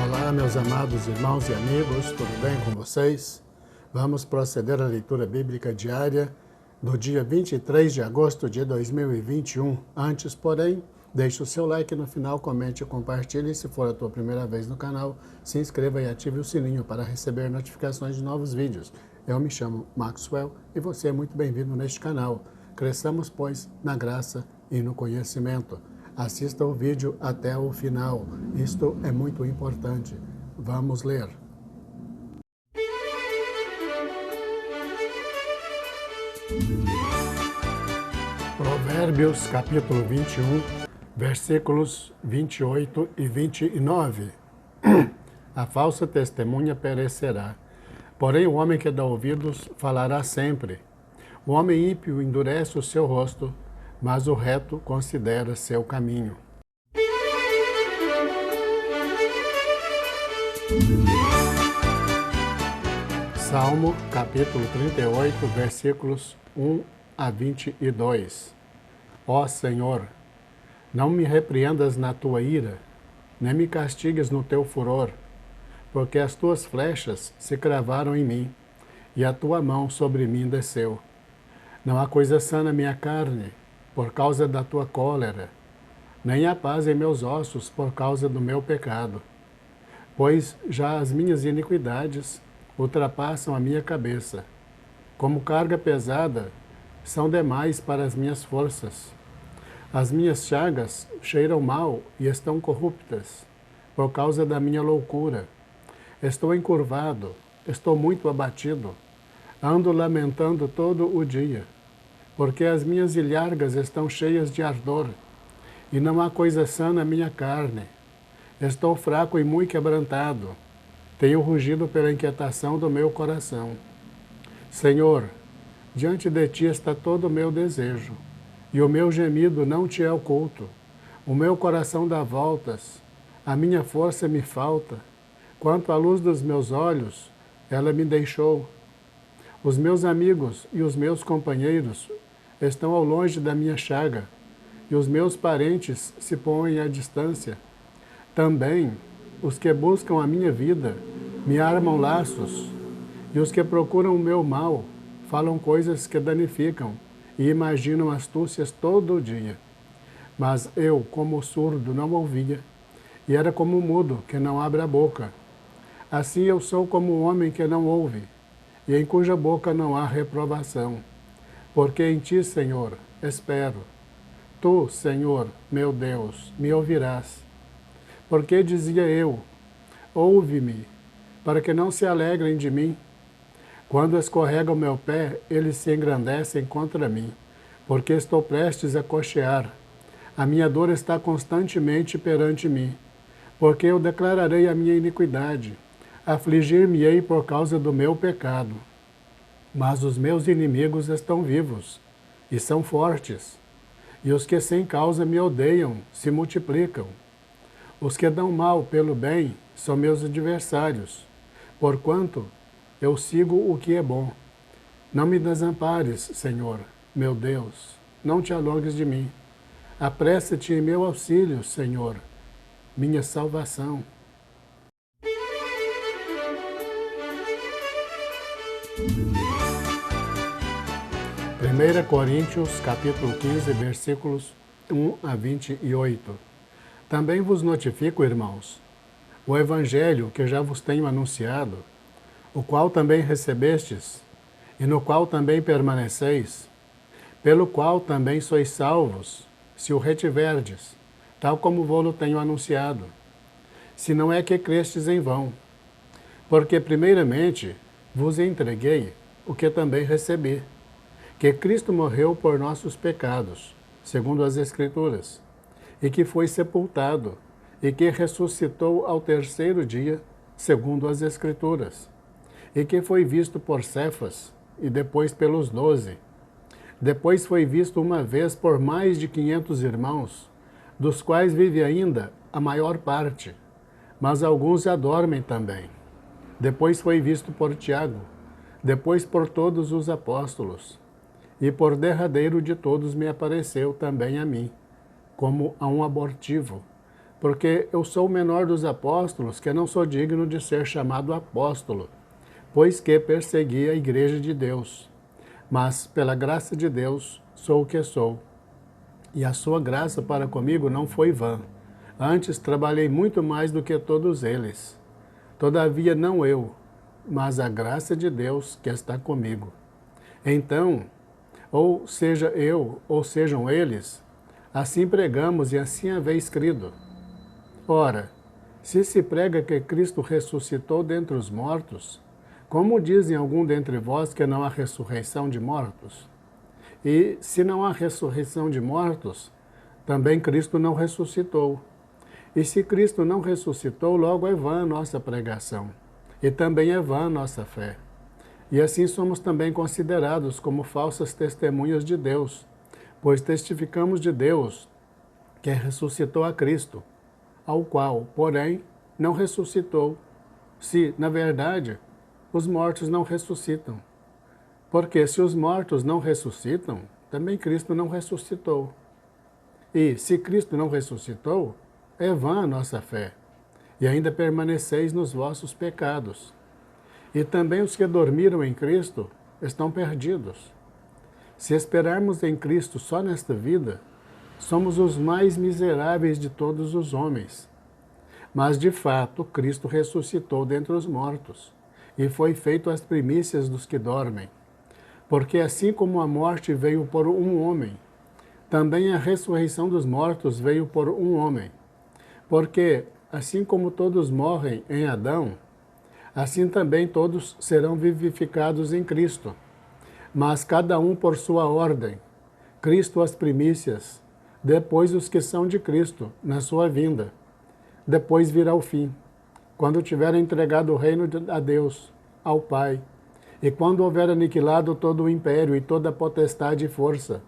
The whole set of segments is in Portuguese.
Olá, meus amados irmãos e amigos, tudo bem com vocês? Vamos proceder à leitura bíblica diária do dia 23 de agosto de 2021. Antes, porém, deixe o seu like no final, comente e compartilhe. E se for a tua primeira vez no canal, se inscreva e ative o sininho para receber notificações de novos vídeos. Eu me chamo Maxwell e você é muito bem-vindo neste canal. Cresçamos, pois, na graça e no conhecimento. Assista o vídeo até o final. Isto é muito importante. Vamos ler. Provérbios, capítulo 21, versículos 28 e 29. A falsa testemunha perecerá, porém o homem que dá ouvidos falará sempre. O homem ímpio endurece o seu rosto, mas o reto considera seu caminho. Salmo, capítulo 38, versículos 1 a 22. Ó Senhor, não me repreendas na tua ira, nem me castigues no teu furor, porque as tuas flechas se cravaram em mim, e a tua mão sobre mim desceu. Não há coisa sã na minha carne, por causa da tua cólera, nem há paz em meus ossos por causa do meu pecado. Pois já as minhas iniquidades ultrapassam a minha cabeça. Como carga pesada, são demais para as minhas forças. As minhas chagas cheiram mal e estão corruptas, por causa da minha loucura. Estou encurvado, estou muito abatido, ando lamentando todo o dia. Porque as minhas ilhargas estão cheias de ardor, e não há coisa sã na minha carne. Estou fraco e muito quebrantado. Tenho rugido pela inquietação do meu coração. Senhor, diante de ti está todo o meu desejo, e o meu gemido não te é oculto. O meu coração dá voltas, a minha força me falta. Quanto à luz dos meus olhos, ela me deixou. Os meus amigos e os meus companheiros estão ao longe da minha chaga, e os meus parentes se põem à distância. Também os que buscam a minha vida me armam laços, e os que procuram o meu mal falam coisas que danificam e imaginam astúcias todo o dia. Mas eu, como surdo, não ouvia, e era como mudo que não abre a boca. Assim eu sou como um homem que não ouve, e em cuja boca não há reprovação. Porque em ti, Senhor, espero. Tu, Senhor, meu Deus, me ouvirás. Porque dizia eu, ouve-me, para que não se alegrem de mim. Quando escorrega o meu pé, eles se engrandecem contra mim, porque estou prestes a coxear. A minha dor está constantemente perante mim, porque eu declararei a minha iniquidade, afligir-me-ei por causa do meu pecado. Mas os meus inimigos estão vivos, e são fortes, e os que sem causa me odeiam se multiplicam. Os que dão mal pelo bem são meus adversários, porquanto eu sigo o que é bom. Não me desampares, Senhor, meu Deus, não te alongues de mim. Apressa-te em meu auxílio, Senhor, minha salvação. 1 Coríntios, capítulo 15, versículos 1 a 28. Também vos notifico, irmãos, o evangelho que já vos tenho anunciado, o qual também recebestes, e no qual também permaneceis, pelo qual também sois salvos, se o retiverdes, tal como vou-lo tenho anunciado, se não é que crestes em vão. Porque primeiramente vos entreguei o que também recebi, que Cristo morreu por nossos pecados, segundo as Escrituras, e que foi sepultado, e que ressuscitou ao terceiro dia, segundo as Escrituras, e que foi visto por Cefas, e depois pelos 12. Depois foi visto uma vez por mais de 500 irmãos, dos quais vive ainda a maior parte, mas alguns já dormem também. Depois foi visto por Tiago, depois por todos os apóstolos, e por derradeiro de todos me apareceu também a mim, como a um abortivo, porque eu sou o menor dos apóstolos, que não sou digno de ser chamado apóstolo, pois que persegui a igreja de Deus. Mas, pela graça de Deus, sou o que sou. E a sua graça para comigo não foi vã. Antes trabalhei muito mais do que todos eles. Todavia não eu, mas a graça de Deus que está comigo. Então, ou seja eu, ou sejam eles, assim pregamos e assim haveis crido. Ora, se prega que Cristo ressuscitou dentre os mortos, como dizem algum dentre vós que não há ressurreição de mortos? E se não há ressurreição de mortos, também Cristo não ressuscitou. E se Cristo não ressuscitou, logo é vã a nossa pregação, e também é vã a nossa fé. E assim somos também considerados como falsas testemunhas de Deus, pois testificamos de Deus que ressuscitou a Cristo, ao qual, porém, não ressuscitou, se, na verdade, os mortos não ressuscitam. Porque se os mortos não ressuscitam, também Cristo não ressuscitou. E se Cristo não ressuscitou, é vã a nossa fé, e ainda permaneceis nos vossos pecados. E também os que dormiram em Cristo estão perdidos. Se esperarmos em Cristo só nesta vida, somos os mais miseráveis de todos os homens. Mas, de fato, Cristo ressuscitou dentre os mortos, e foi feito as primícias dos que dormem. Porque assim como a morte veio por um homem, também a ressurreição dos mortos veio por um homem. Porque, assim como todos morrem em Adão, assim também todos serão vivificados em Cristo. Mas cada um por sua ordem, Cristo as primícias, depois os que são de Cristo, na sua vinda. Depois virá o fim, quando tiver entregado o reino a Deus, ao Pai, e quando houver aniquilado todo o império e toda a potestade e força.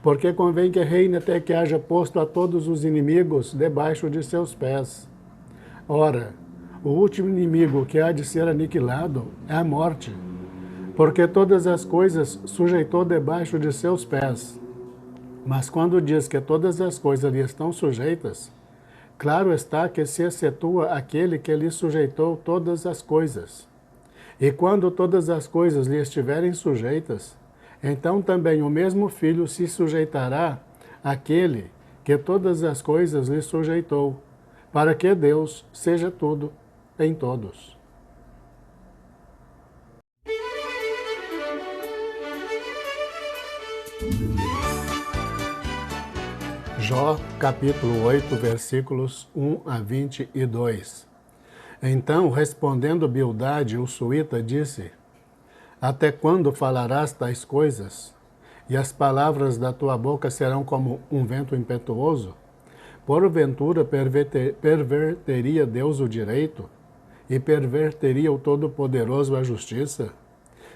Porque convém que reine até que haja posto a todos os inimigos debaixo de seus pés. Ora, o último inimigo que há de ser aniquilado é a morte, porque todas as coisas sujeitou debaixo de seus pés. Mas quando diz que todas as coisas lhe estão sujeitas, claro está que se excetua aquele que lhe sujeitou todas as coisas. E quando todas as coisas lhe estiverem sujeitas, então também o mesmo Filho se sujeitará àquele que todas as coisas lhe sujeitou, para que Deus seja tudo em todos. Jó, capítulo 8, versículos 1 a 22. Então, respondendo Bildade, o suíta, disse: Até quando falarás tais coisas? E as palavras da tua boca serão como um vento impetuoso? Porventura perverteria Deus o direito? E perverteria o Todo-Poderoso a justiça?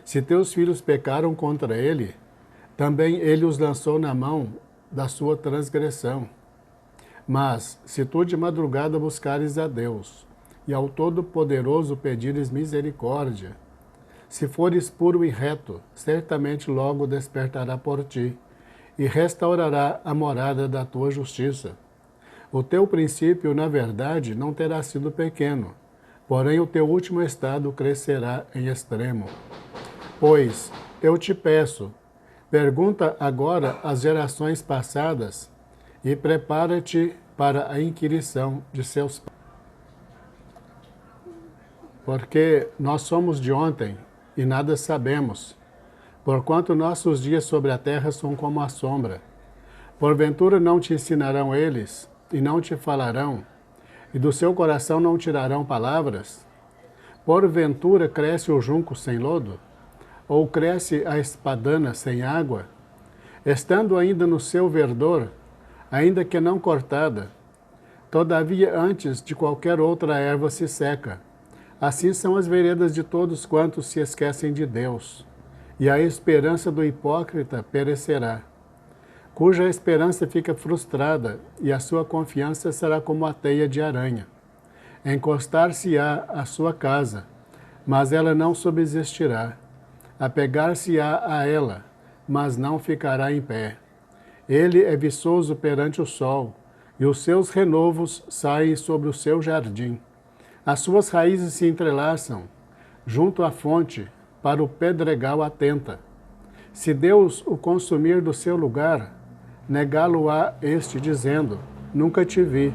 Se teus filhos pecaram contra ele, também ele os lançou na mão da sua transgressão. Mas, se tu de madrugada buscares a Deus, e ao Todo-Poderoso pedires misericórdia, se fores puro e reto, certamente logo despertará por ti, e restaurará a morada da tua justiça. O teu princípio, na verdade, não terá sido pequeno, porém o teu último estado crescerá em extremo. Pois, eu te peço, pergunta agora às gerações passadas, e prepara-te para a inquirição de seus pais. Porque nós somos de ontem, e nada sabemos, porquanto nossos dias sobre a terra são como a sombra. Porventura não te ensinarão eles, e não te falarão, e do seu coração não tirarão palavras? Porventura cresce o junco sem lodo? Ou cresce a espadana sem água? Estando ainda no seu verdor, ainda que não cortada, todavia antes de qualquer outra erva se seca. Assim são as veredas de todos quantos se esquecem de Deus, e a esperança do hipócrita perecerá, cuja esperança fica frustrada, e a sua confiança será como a teia de aranha. Encostar-se-á à sua casa, mas ela não subsistirá. Apegar-se-á a ela, mas não ficará em pé. Ele é viçoso perante o sol, e os seus renovos saem sobre o seu jardim. As suas raízes se entrelaçam junto à fonte, para o pedregal atenta. Se Deus o consumir do seu lugar, negá-lo-á este, dizendo: nunca te vi.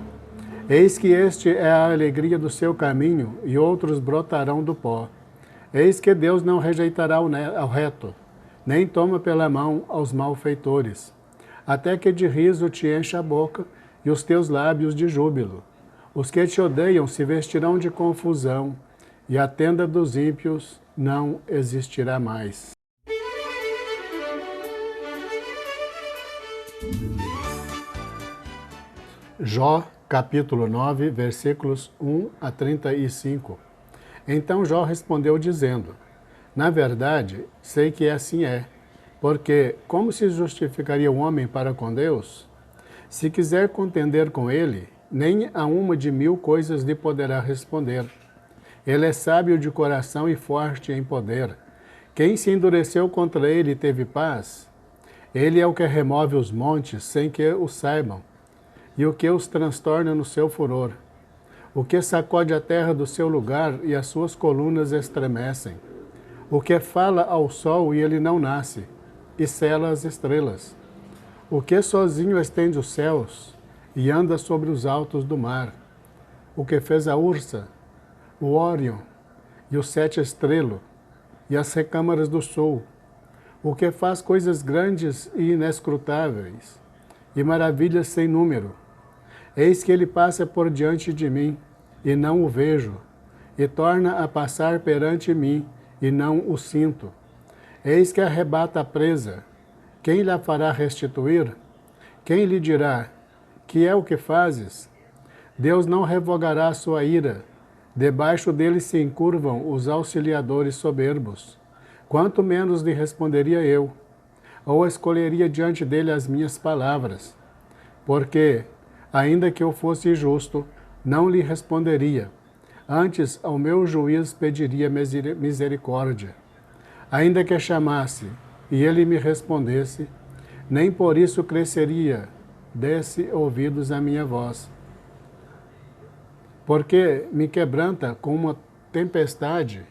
Eis que este é a alegria do seu caminho, e outros brotarão do pó. Eis que Deus não rejeitará ao reto, nem toma pela mão aos malfeitores, até que de riso te encha a boca e os teus lábios de júbilo. Os que te odeiam se vestirão de confusão, e a tenda dos ímpios não existirá mais. Jó, capítulo 9, versículos 1 a 35. Então Jó respondeu dizendo: na verdade, sei que assim é, porque como se justificaria o homem para com Deus? Se quiser contender com ele, nem a uma de 1000 coisas lhe poderá responder. Ele é sábio de coração e forte em poder. Quem se endureceu contra ele teve paz? Ele é o que remove os montes sem que o saibam, e o que os transtorna no seu furor. O que sacode a terra do seu lugar e as suas colunas estremecem. O que fala ao sol e ele não nasce, e cela as estrelas. O que sozinho estende os céus e anda sobre os altos do mar. O que fez a Ursa, o Órion e o 7 estrelo e as recâmaras do sul. O que faz coisas grandes e inescrutáveis e maravilhas sem número. Eis que ele passa por diante de mim, e não o vejo, e torna a passar perante mim, e não o sinto. Eis que arrebata a presa. Quem lhe fará restituir? Quem lhe dirá: que é o que fazes? Deus não revogará a sua ira. Debaixo dele se encurvam os auxiliadores soberbos. Quanto menos lhe responderia eu, ou escolheria diante dele as minhas palavras. Porque, ainda que eu fosse justo, não lhe responderia. Antes, ao meu juiz pediria misericórdia. Ainda que chamasse, e ele me respondesse, nem por isso cresceria, desse ouvidos à minha voz. Porque me quebranta com uma tempestade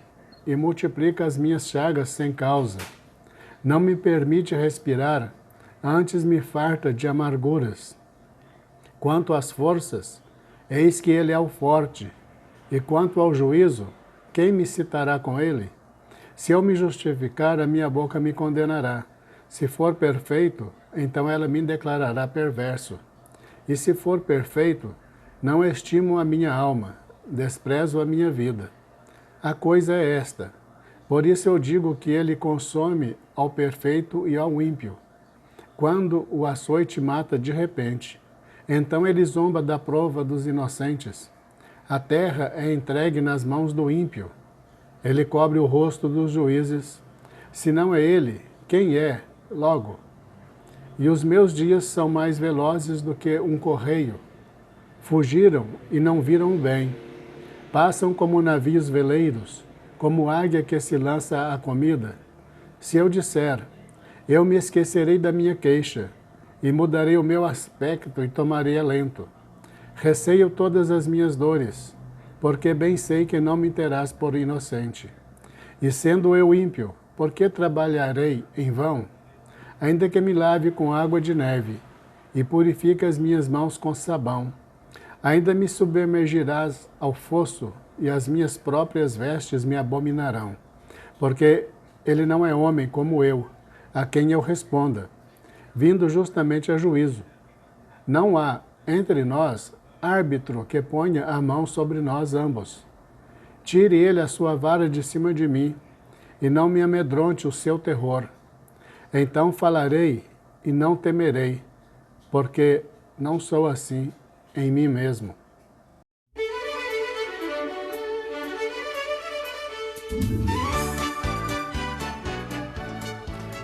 e multiplica as minhas chagas sem causa. Não me permite respirar, antes me farta de amarguras. Quanto às forças, eis que ele é o forte, e quanto ao juízo, quem me citará com ele? Se eu me justificar, a minha boca me condenará. Se for perfeito, então ela me declarará perverso. E se for perfeito, não estimo a minha alma, desprezo a minha vida. A coisa é esta: por isso eu digo que ele consome ao perfeito e ao ímpio. Quando o açoite mata de repente, então ele zomba da prova dos inocentes. A terra é entregue nas mãos do ímpio. Ele cobre o rosto dos juízes. Se não é ele, quem é, logo? E os meus dias são mais velozes do que um correio. Fugiram e não viram o bem. Passam como navios veleiros, como águia que se lança à comida. Se eu disser: eu me esquecerei da minha queixa, e mudarei o meu aspecto e tomarei alento. Receio todas as minhas dores, porque bem sei que não me terás por inocente. E sendo eu ímpio, por que trabalharei em vão? Ainda que me lave com água de neve, e purifique as minhas mãos com sabão, ainda me submergirás ao fosso, e as minhas próprias vestes me abominarão. Porque ele não é homem como eu, a quem eu responda, vindo justamente a juízo. Não há entre nós árbitro que ponha a mão sobre nós ambos. Tire ele a sua vara de cima de mim, e não me amedronte o seu terror. Então falarei e não temerei, porque não sou assim em mim mesmo.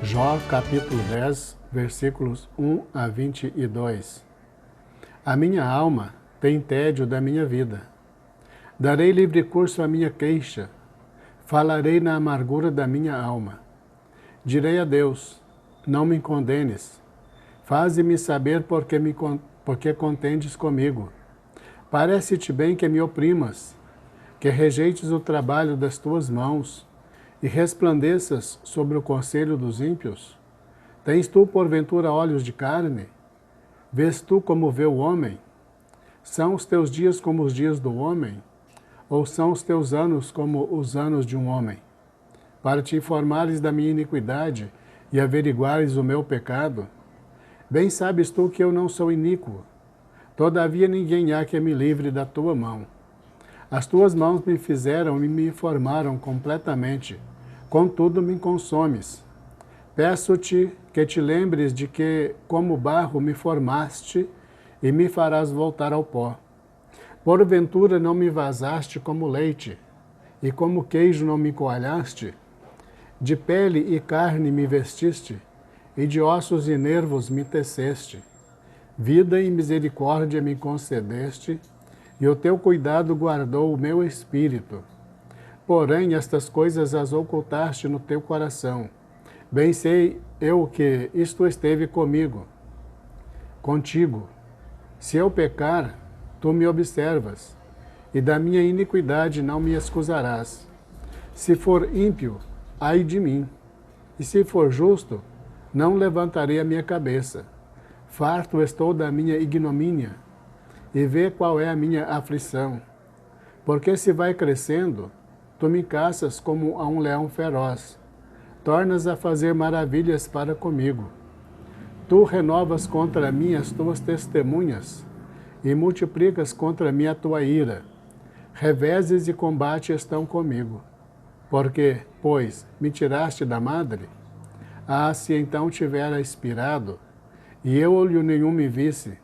Jó, capítulo 10, versículos 1 a 22. A minha alma tem tédio da minha vida. Darei livre curso à minha queixa. Falarei na amargura da minha alma. Direi a Deus: não me condenes. Faze-me saber porque me porque contendes comigo. Parece-te bem que me oprimas, que rejeites o trabalho das tuas mãos e resplandeças sobre o conselho dos ímpios? Tens tu, porventura, olhos de carne? Vês tu como vê o homem? São os teus dias como os dias do homem? Ou são os teus anos como os anos de um homem? Para te informares da minha iniquidade e averiguares o meu pecado? Bem sabes tu que eu não sou iníquo. Todavia ninguém há que me livre da tua mão. As tuas mãos me fizeram e me formaram completamente. Contudo me consomes. Peço-te que te lembres de que, como barro, me formaste e me farás voltar ao pó. Porventura não me vazaste como leite, e como queijo não me coalhaste? De pele e carne me vestiste, e de ossos e nervos me teceste. Vida e misericórdia me concedeste, e o teu cuidado guardou o meu espírito. Porém, estas coisas as ocultaste no teu coração. Bem sei eu que isto esteve contigo. Se eu pecar, tu me observas, e da minha iniquidade não me excusarás. Se for ímpio, ai de mim, e se for justo, não levantarei a minha cabeça. Farto estou da minha ignomínia, e vê qual é a minha aflição. Porque se vai crescendo, tu me caças como a um leão feroz. Tornas a fazer maravilhas para comigo. Tu renovas contra mim as tuas testemunhas, e multiplicas contra mim a tua ira. Reveses e combate estão comigo. Porque, pois, me tiraste da madre? Ah, se então tivera expirado, e eu olho nenhum me visse,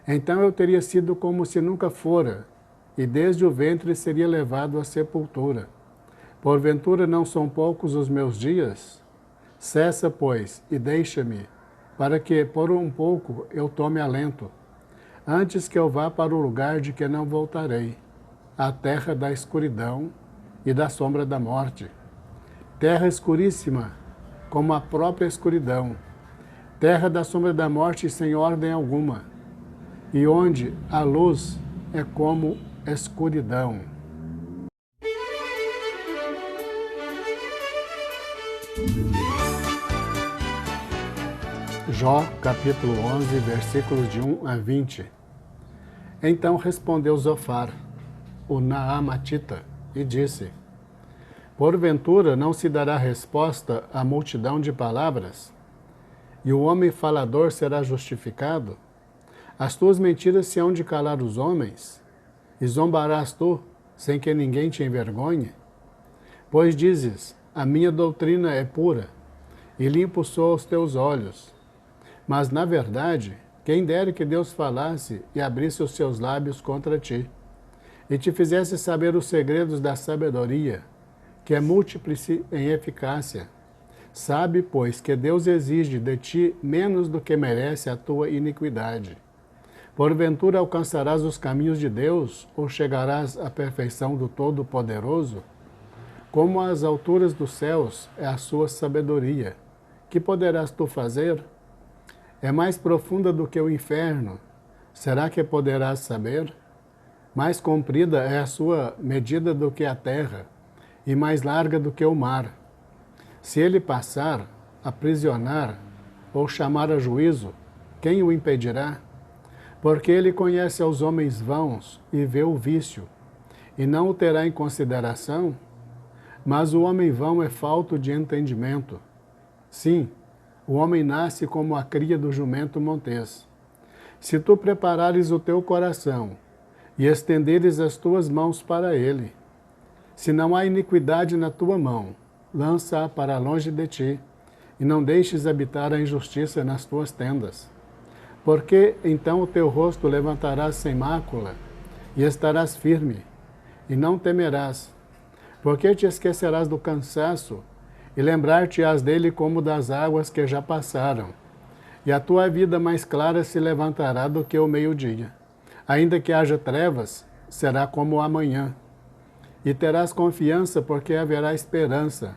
então eu teria sido como se nunca fora, e desde o ventre seria levado à sepultura. Porventura não são poucos os meus dias? Cessa, pois, e deixa-me, para que por um pouco eu tome alento, antes que eu vá para o lugar de que não voltarei, a terra da escuridão e da sombra da morte. Terra escuríssima, como a própria escuridão, terra da sombra da morte sem ordem alguma, e onde a luz é como escuridão. Jó, capítulo 11, versículos de 1 a 20. Então respondeu Zofar, o Naamatita, e disse: Porventura não se dará resposta à multidão de palavras? E o homem falador será justificado? As tuas mentiras se hão de calar os homens? E zombarás tu, sem que ninguém te envergonhe? Pois dizes, a minha doutrina é pura, e limpo sou os teus olhos. Mas, na verdade, quem dera que Deus falasse e abrisse os seus lábios contra ti, e te fizesse saber os segredos da sabedoria, que é múltiplice em eficácia. Sabe, pois, que Deus exige de ti menos do que merece a tua iniquidade. Porventura alcançarás os caminhos de Deus, ou chegarás à perfeição do Todo-Poderoso? Como as alturas dos céus é a sua sabedoria, que poderás tu fazer? É mais profunda do que o inferno, será que poderás saber? Mais comprida é a sua medida do que a terra, e mais larga do que o mar. Se ele passar, aprisionar ou chamar a juízo, quem o impedirá? Porque ele conhece aos homens vãos e vê o vício, e não o terá em consideração? Mas o homem vão é falto de entendimento. Sim, o homem nasce como a cria do jumento montês. Se tu preparares o teu coração e estenderes as tuas mãos para ele, se não há iniquidade na tua mão, lança-a para longe de ti, e não deixes habitar a injustiça nas tuas tendas. Porque então o teu rosto levantarás sem mácula, e estarás firme, e não temerás, porque te esquecerás do cansaço, e lembrar-te-ás dele como das águas que já passaram, e a tua vida mais clara se levantará do que o meio-dia. Ainda que haja trevas, será como amanhã. E terás confiança, porque haverá esperança.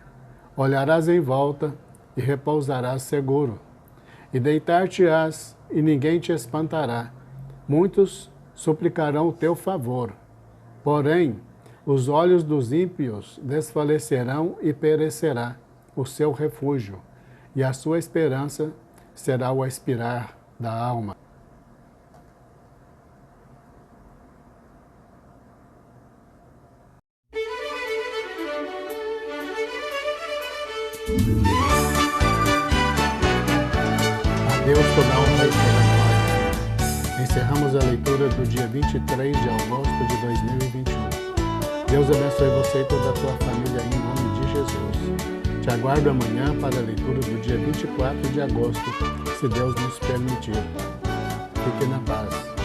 Olharás em volta e repousarás seguro. E deitar-te-ás, e ninguém te espantará. Muitos suplicarão o teu favor, porém, os olhos dos ímpios desfalecerão e perecerá o seu refúgio, e a sua esperança será o expirar da alma. A Deus toda a honra e toda a glória. Encerramos a leitura do dia 23 de agosto de 2021. Deus abençoe você e toda a tua família em nome de Jesus. Te aguardo amanhã para a leitura do dia 24 de agosto, se Deus nos permitir. Fique na paz.